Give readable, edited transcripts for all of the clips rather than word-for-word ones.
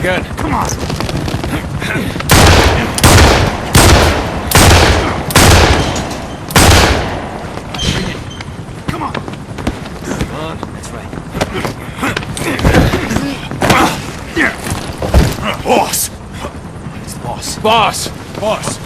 Good. Come on. Come on. Come on. That's right. Boss. It's the boss. Boss. Boss.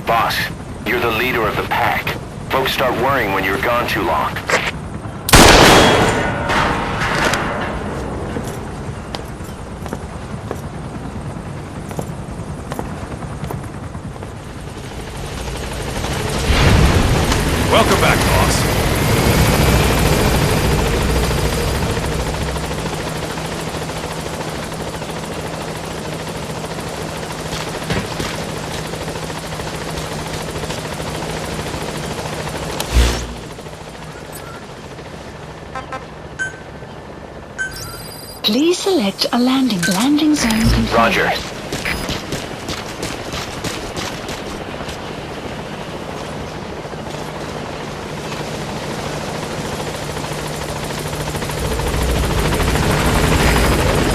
Boss, you're the leader of the pack. Folks start worrying when you're gone too long. Welcome back, boss. Please select a landing zone confirmed. Roger.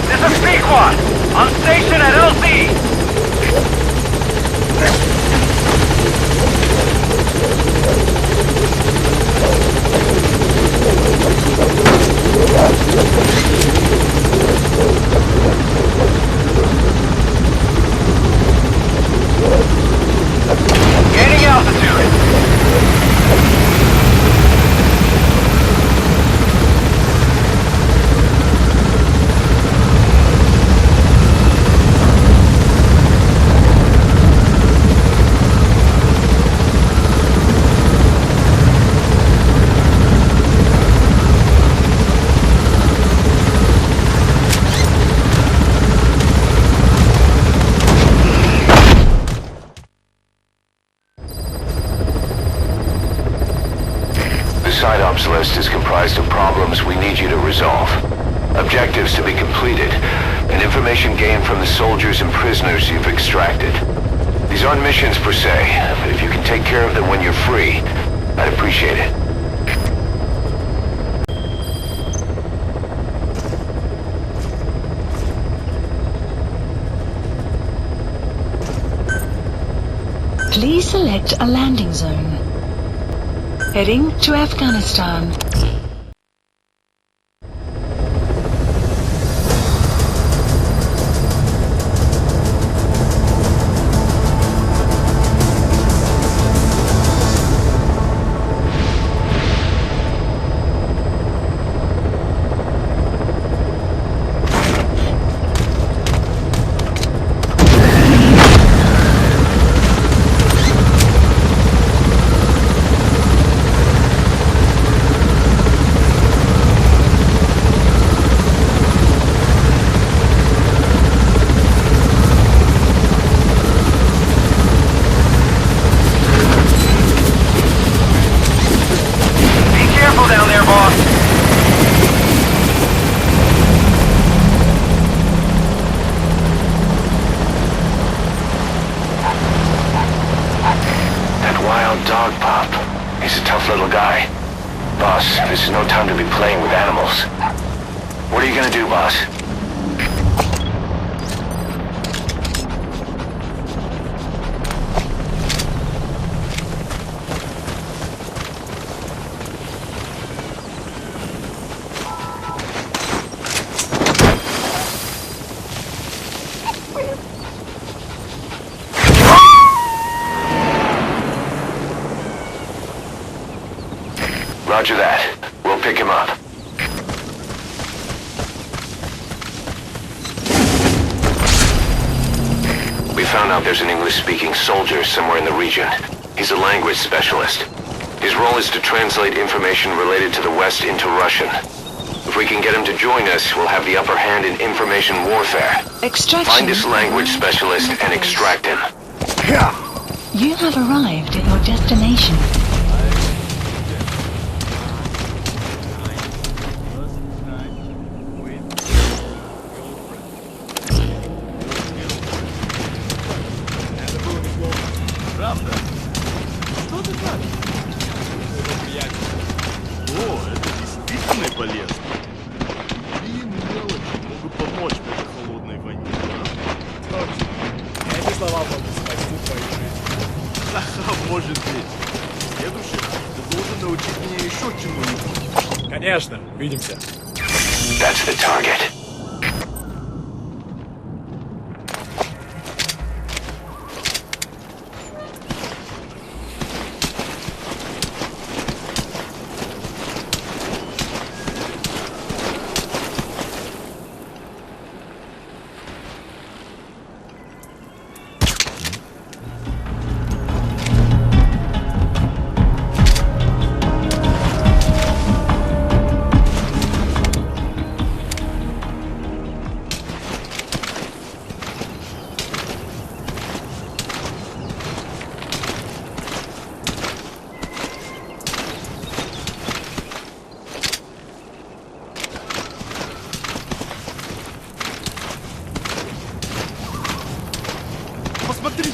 This is Pequod, on station at LZ. Gaining altitude. Site ops list is comprised of problems we need you to resolve. Objectives to be completed, and information gained from the soldiers and prisoners you've extracted. These aren't missions per se, but if you can take care of them when you're free, I'd appreciate it. Please select a landing zone. Heading to Afghanistan. Down there, boss. That wild dog pup. He's a tough little guy. Boss, this is no time to be playing with animals. What are you gonna do, boss? Roger that. We'll pick him up. We found out there's an English-speaking soldier somewhere in the region. He's a language specialist. His role is to translate information related to the West into Russian. If we can get him to join us, we'll have the upper hand in information warfare. Extraction. Find this language specialist and extract him. You have arrived at your destination. Правда? Что ты так? О, это действительно полезно. Такие мелочи могут помочь в этой холодной войне. Точно. Эти слова могут спасти твою жизнь. Ха-ха, может быть. В следующий раз ты должен научить меня еще чему-нибудь. Конечно, увидимся. That's the target. Посмотри!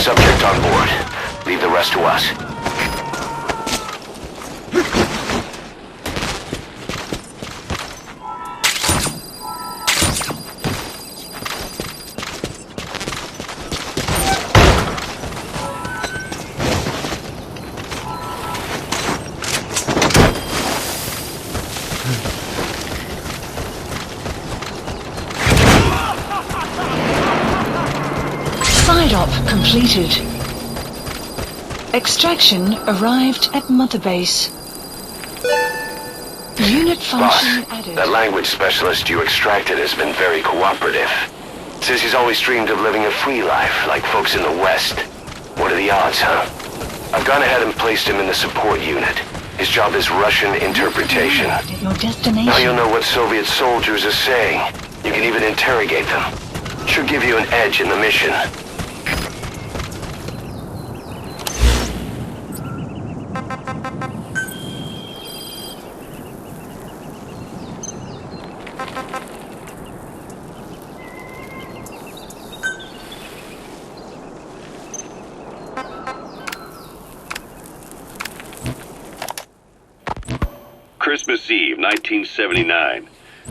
Subject on board. Leave the rest to us. Side-op completed. Extraction arrived at Motherbase. Unit Boss, function added. that language specialist you extracted has been very cooperative. Says he's always dreamed of living a free life, like folks in the West. What are the odds, huh? I've gone ahead and placed him in the support unit. His job is Russian interpretation. Arrived at your destination. Now you'll know what Soviet soldiers are saying. You can even interrogate them. Should give you an edge in the mission. Christmas Eve, 1979.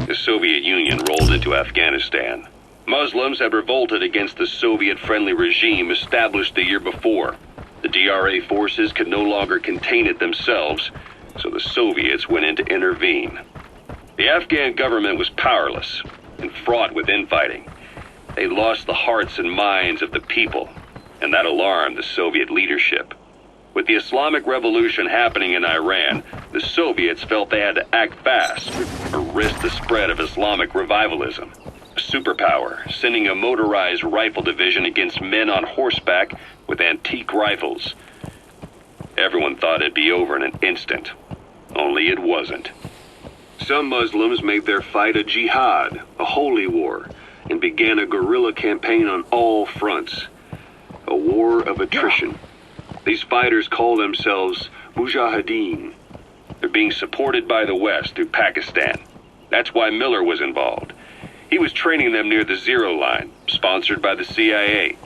The Soviet Union rolled into Afghanistan. Muslims had revolted against the Soviet-friendly regime established the year before. The DRA forces could no longer contain it themselves, so the Soviets went in to intervene. The Afghan government was powerless and fraught with infighting. They lost the hearts and minds of the people, and that alarmed the Soviet leadership. With the Islamic Revolution happening in Iran, the Soviets felt they had to act fast or risk the spread of Islamic revivalism. A superpower, sending a motorized rifle division against men on horseback with antique rifles. Everyone thought it'd be over in an instant, only it wasn't. Some Muslims made their fight a jihad, a holy war, and began a guerrilla campaign on all fronts. A war of attrition. These fighters call themselves Mujahideen. They're being supported by the West through Pakistan. That's why Miller was involved. He was training them near the Zero Line, sponsored by the CIA.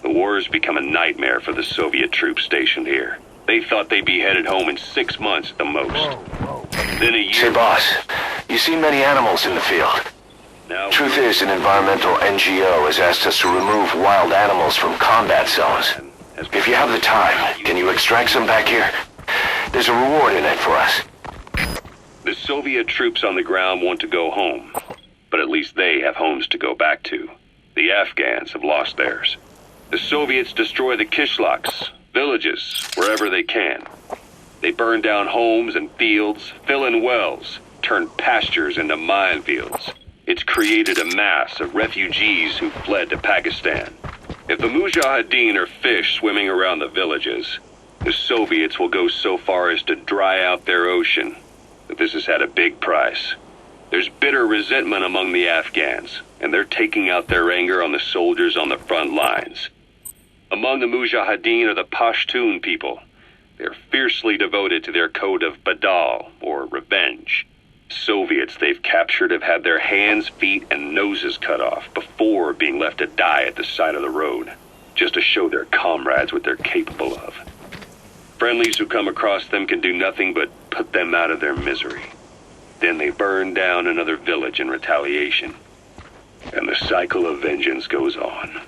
The war has become a nightmare for the Soviet troops stationed here. They thought they'd be headed home in 6 months at the most. Then a year... Say, boss, you seen many animals in the field? Now, Truth is, an environmental NGO has asked us to remove wild animals from combat zones. If you have the time, can you extract some back here? There's a reward in it for us. the Soviet troops on the ground want to go home, but at least they have homes to go back to. The Afghans have lost theirs. The Soviets destroy the kishlaks, villages, wherever they can. They burn down homes and fields, fill in wells, turn pastures into minefields. It's created a mass of refugees who fled to Pakistan. If the Mujahideen are fish swimming around the villages, the Soviets will go so far as to dry out their ocean. But this has had a big price. There's bitter resentment among the Afghans, and they're taking out their anger on the soldiers on the front lines. Among the Mujahideen are the Pashtun people. They're fiercely devoted to their code of Badal, or revenge. Soviets they've captured have had their hands, feet, and noses cut off before being left to die at the side of the road, just to show their comrades what they're capable of. Friendlies who come across them can do nothing but put them out of their misery. Then they burn down another village in retaliation. And the cycle of vengeance goes on.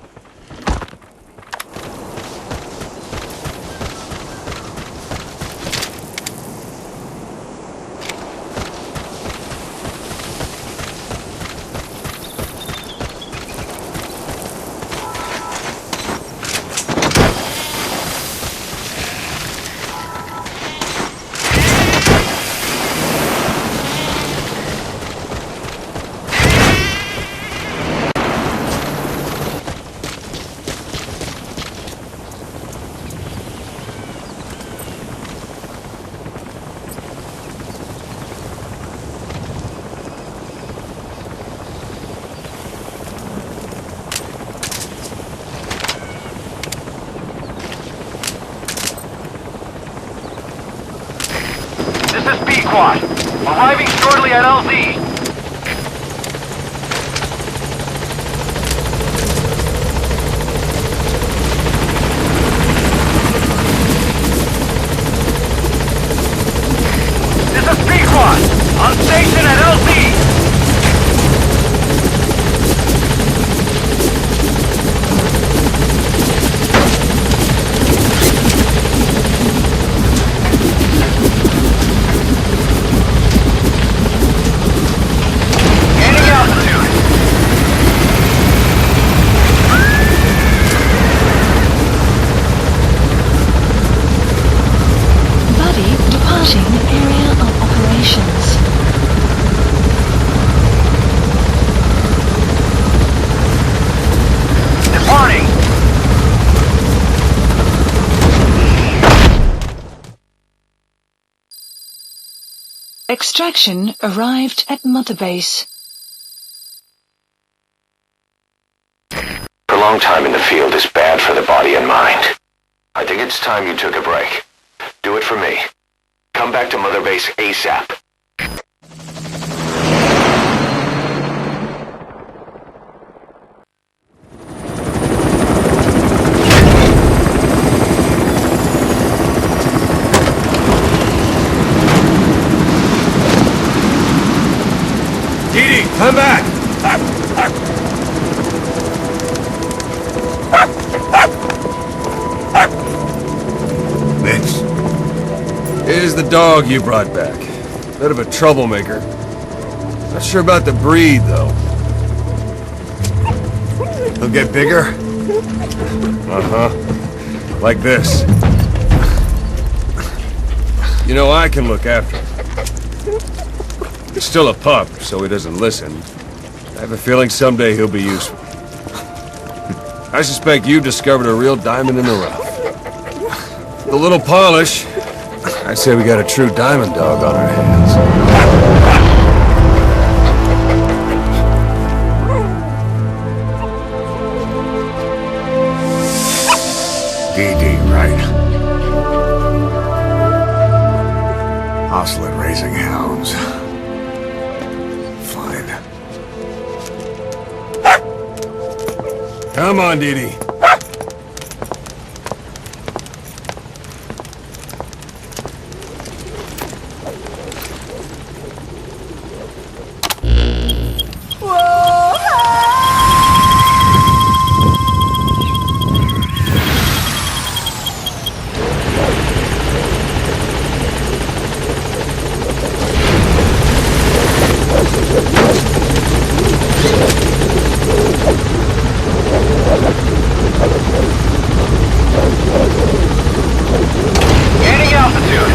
Arriving shortly at LZ. This is Pequod, on station at LZ. Extraction arrived at Motherbase. Prolonged time in the field is bad for the body and mind. I think it's time you took a break. Do it for me. Come back to Motherbase ASAP. Come back! the dog you brought back. Bit of a troublemaker. Not sure about the breed, though. He'll get bigger? Uh-huh. Like this. You know, I can look after him. He's still a pup, so he doesn't listen. I have a feeling someday he'll be useful. I suspect you've discovered a real diamond in the rough. With a little polish, I'd say we got a true diamond dog on our hands. DD, right? Ocelot raising hounds. Fine. Come on, Dee. Gaining altitude.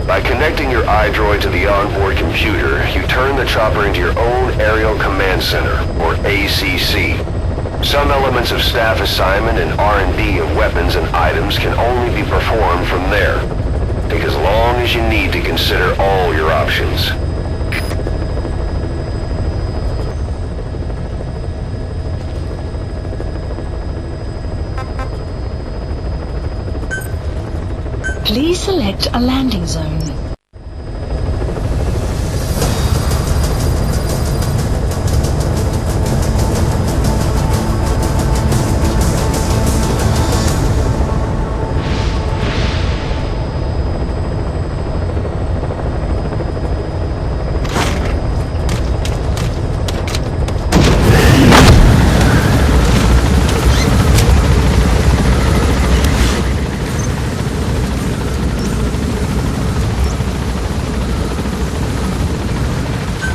By connecting your iDroid to the onboard computer, you turn the chopper into your own Aerial Command Center, or ACC. Some elements of staff assignment and R&D of weapons and items can only be performed from there. Take as long as you need to consider all your options. Please select a landing zone.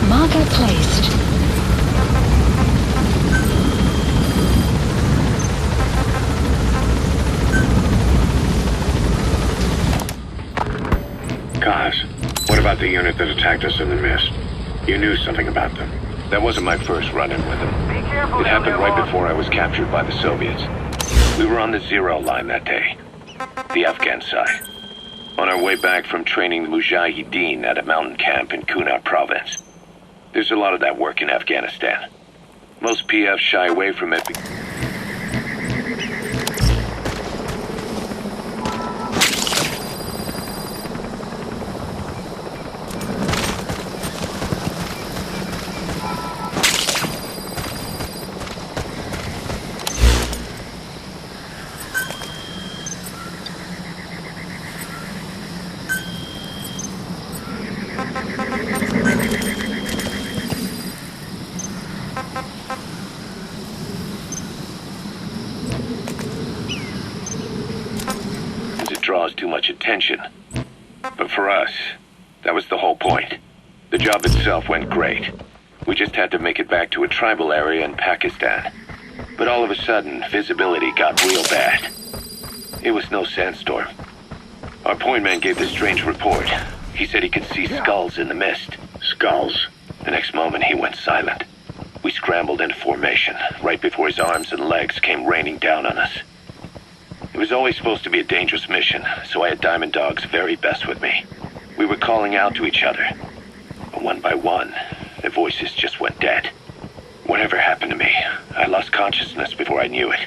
Marker placed. Kaz, what about the unit that attacked us in the mist? You knew something about them. That wasn't my first run-in with them. It happened right before I was captured by the Soviets. We were on the zero line that day, the Afghan side, on our way back from training the Mujahideen at a mountain camp in Kunar province. There's a lot of that work in Afghanistan. Most PFs shy away from it. Draws too much attention. But for us, that was the whole point. The job itself went great. We just had to make it back to a tribal area in Pakistan. But all of a sudden, visibility got real bad. It was no sandstorm. Our point man gave this strange report. He said he could see skulls in the mist. Skulls? The next moment, he went silent. We scrambled into formation, right before his arms and legs came raining down on us. It was always supposed to be a dangerous mission, so I had Diamond Dog's very best with me. We were calling out to each other. But one by one, the voices just went dead. Whatever happened to me, I lost consciousness before I knew it.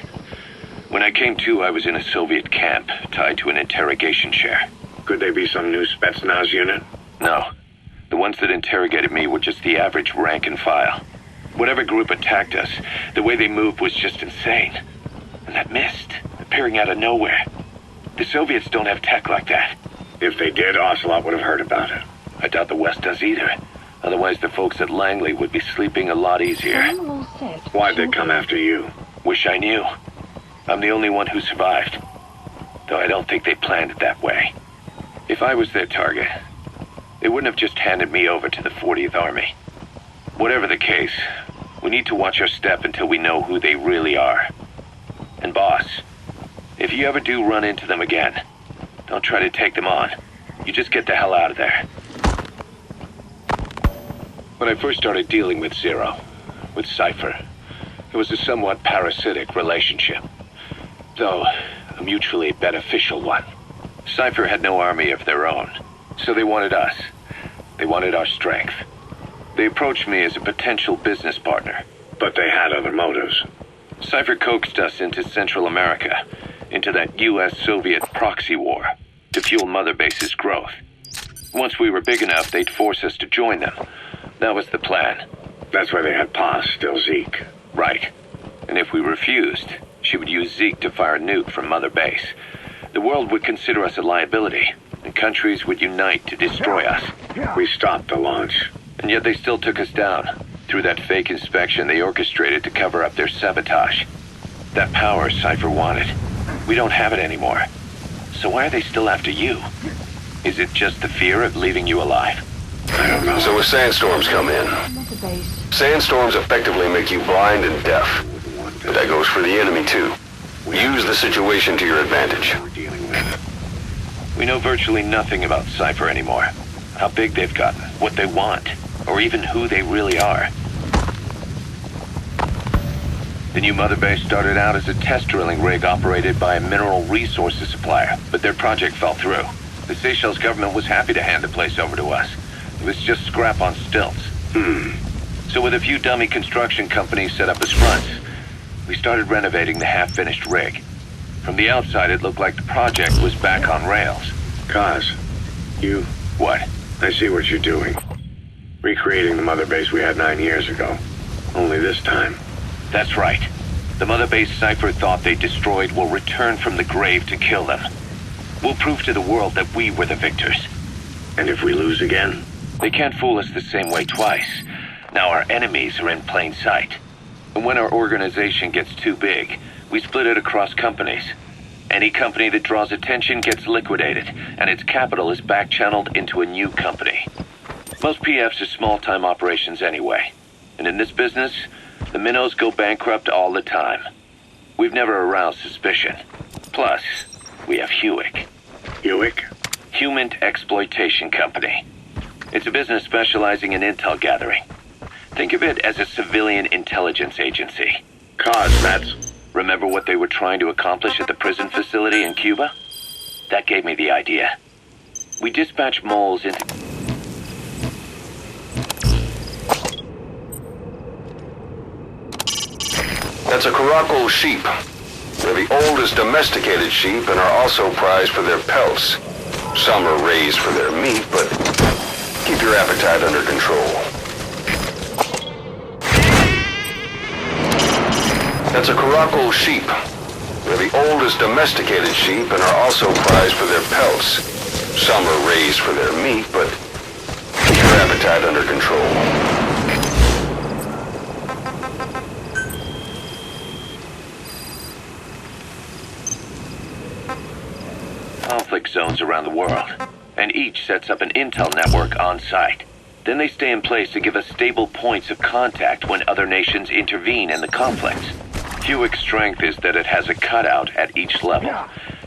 When I came to, I was in a Soviet camp, tied to an interrogation chair. Could they be some new Spetsnaz unit? No. The ones that interrogated me were just the average rank and file. Whatever group attacked us, the way they moved was just insane. And that mist, appearing out of nowhere. The Soviets don't have tech like that. If they did, Ocelot would have heard about it. I doubt the West does either. Otherwise, the folks at Langley would be sleeping a lot easier. Why'd they come after you? Wish I knew. I'm the only one who survived. Though I don't think they planned it that way. If I was their target, they wouldn't have just handed me over to the 40th Army. Whatever the case, we need to watch our step until we know who they really are. And boss, if you ever do run into them again, don't try to take them on. You just get the hell out of there. When I first started dealing with Zero, with Cypher, it was a somewhat parasitic relationship. Though, a mutually beneficial one. Cypher had no army of their own, so they wanted us. They wanted our strength. They approached me as a potential business partner. But they had other motives. Cypher coaxed us into Central America, into that US-Soviet proxy war, to fuel Motherbase's growth. Once we were big enough, they'd force us to join them. That was the plan. That's why they had Paz, still Zeke. Right. And if we refused, she would use Zeke to fire a nuke from Motherbase. The world would consider us a liability, and countries would unite to destroy us. We stopped the launch. And yet they still took us down. Through that fake inspection they orchestrated to cover up their sabotage. That power Cypher wanted. We don't have it anymore. So why are they still after you? Is it just the fear of leaving you alive? I don't know. So as sandstorms come in, sandstorms effectively make you blind and deaf. But that goes for the enemy too. Use the situation to your advantage. We're dealing with. We know virtually nothing about Cypher anymore. How big they've gotten, what they want, or even who they really are. The new Motherbase started out as a test drilling rig operated by a mineral resources supplier, but their project fell through. The Seychelles government was happy to hand the place over to us. It was just scrap on stilts. So with a few dummy construction companies set up as fronts, we started renovating the half-finished rig. From the outside, it looked like the project was back on rails. Kaz, you... What? I see what you're doing. Recreating the Motherbase we had 9 years ago. Only this time. That's right. The Motherbase Cypher thought they destroyed will return from the grave to kill them. We'll prove to the world that we were the victors. And if we lose again? They can't fool us the same way twice. Now our enemies are in plain sight. And when our organization gets too big, we split it across companies. Any company that draws attention gets liquidated, and its capital is back-channeled into a new company. Most PFs are small-time operations anyway. And in this business, the minnows go bankrupt all the time. We've never aroused suspicion. Plus, we have Hewick. Hewick? Human Exploitation Company. It's a business specializing in intel gathering. Think of it as a civilian intelligence agency. Kaz, that's... Remember what they were trying to accomplish at the prison facility in Cuba? That gave me the idea. We dispatch moles into... That's a Caracal sheep. They're the oldest domesticated sheep and are also prized for their pelts. Some are raised for their meat, but keep your appetite under control. That's a Caracal sheep. They're the oldest domesticated sheep and are also prized for their pelts. Some are raised for their meat, but keep your appetite under control. Conflict zones around the world, and each sets up an intel network on site. Then they stay in place to give us stable points of contact when other nations intervene in the conflicts. Hewick's strength is that it has a cutout at each level.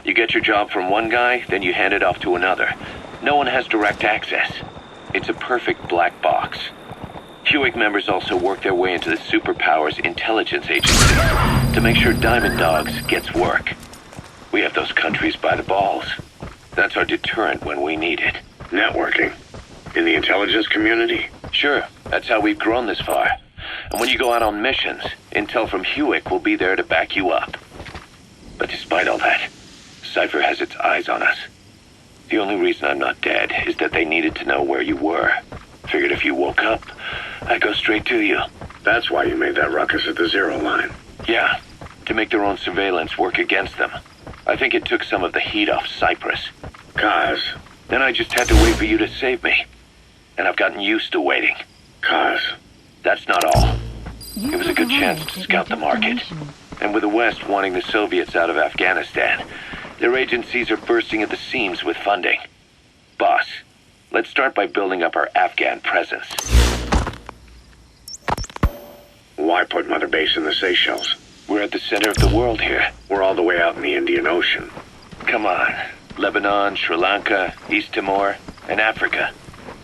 You get your job from one guy, then you hand it off to another. No one has direct access. It's a perfect black box. Hewick members also work their way into the superpowers intelligence agency to make sure Diamond Dogs gets work. We have those countries by the balls. That's our deterrent when we need it. Networking? In the intelligence community? Sure, that's how we've grown this far. And when you go out on missions, intel from Hewick will be there to back you up. But despite all that, Cypher has its eyes on us. The only reason I'm not dead is that they needed to know where you were. Figured if you woke up, I'd go straight to you. That's why you made that ruckus at the zero line. Yeah, to make their own surveillance work against them. I think it took some of the heat off Cyprus. Kaz. Then I just had to wait for you to save me. And I've gotten used to waiting. Kaz. That's not all. You It was a have good chance arrived to at scout the your market. destination. And with the West wanting the Soviets out of Afghanistan, their agencies are bursting at the seams with funding. Boss, let's start by building up our Afghan presence. Why put Mother Base in the Seychelles? We're at the center of the world here. We're all the way out in the Indian Ocean. Come on. Lebanon, Sri Lanka, East Timor, and Africa.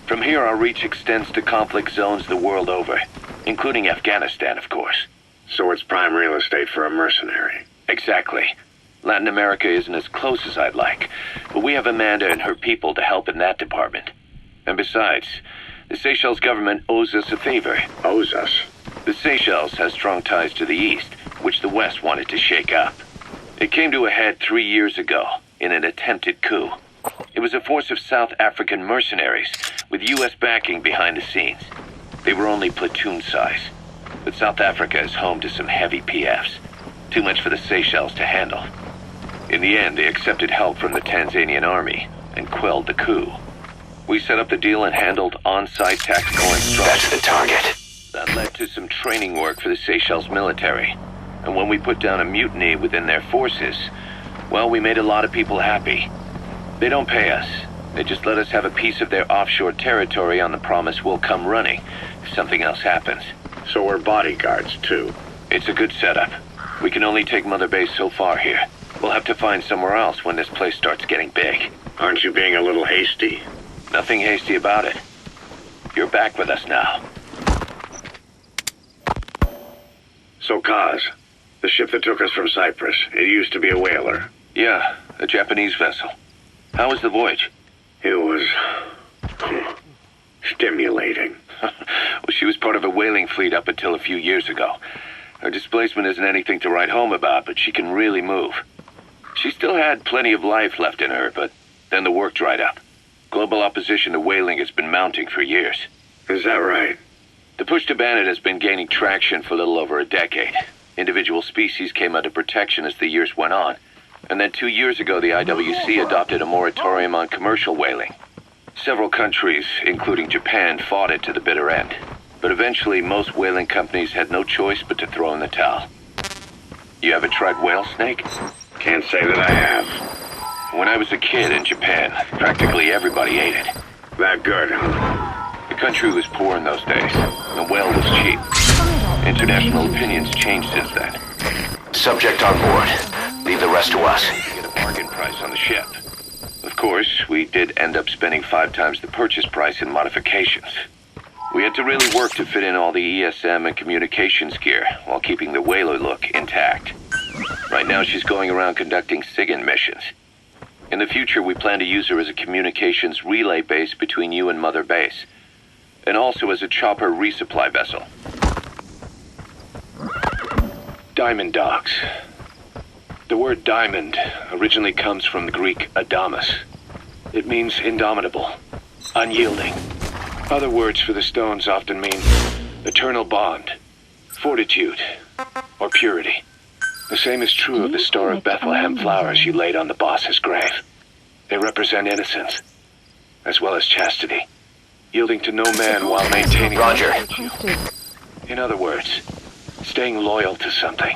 From here, our reach extends to conflict zones the world over, including Afghanistan, of course. So it's prime real estate for a mercenary. Exactly. Latin America isn't as close as I'd like, but we have Amanda and her people to help in that department. And besides, the Seychelles government owes us a favor. Owes us. The Seychelles has strong ties to the east, which the West wanted to shake up. It came to a head 3 years ago in an attempted coup. It was a force of South African mercenaries with U.S. backing behind the scenes. They were only platoon size, but South Africa is home to some heavy PFs. Too much for the Seychelles to handle. In the end, they accepted help from the Tanzanian army and quelled the coup. We set up the deal and handled on-site tactical instruction. That's the target. That led to some training work for the Seychelles military. And when we put down a mutiny within their forces, well, we made a lot of people happy. They don't pay us. They just let us have a piece of their offshore territory on the promise we'll come running if something else happens. So we're bodyguards, too. It's a good setup. We can only take Mother Base so far here. We'll have to find somewhere else when this place starts getting big. Aren't you being a little hasty? Nothing hasty about it. You're back with us now. So, Kaz, the ship that took us from Cyprus, it used to be a whaler. Yeah, a Japanese vessel. How was the voyage? It was... stimulating. Well, she was part of a whaling fleet up until a few years ago. Her displacement isn't anything to write home about, but she can really move. She still had plenty of life left in her, but then the work dried up. Global opposition to whaling has been mounting for years. Is that right? The push to ban it has been gaining traction for a little over a decade. Individual species came under protection as the years went on. And then 2 years ago, the IWC adopted a moratorium on commercial whaling. Several countries, including Japan, fought it to the bitter end. But eventually, most whaling companies had no choice but to throw in the towel. You ever tried whale snake? Can't say that I have. When I was a kid in Japan, practically everybody ate it. That good, huh? The country was poor in those days. The whale was cheap. International opinions changed since then. Subject on board. Leave the rest to us. Get a bargain price on the ship. Of course, we did end up spending 5 times the purchase price in modifications. We had to really work to fit in all the ESM and communications gear while keeping the whaler look intact. Right now, she's going around conducting SIGINT missions. In the future, we plan to use her as a communications relay base between you and Mother Base, and also as a chopper resupply vessel. Diamond dogs. The word diamond originally comes from the Greek adamas. It means indomitable, unyielding. Other words for the stones often mean eternal bond, fortitude, or purity. The same is true of the Star of Bethlehem flowers you laid on the boss's grave. They represent innocence, as well as chastity, yielding to no man while maintaining... Roger. In other words, staying loyal to something.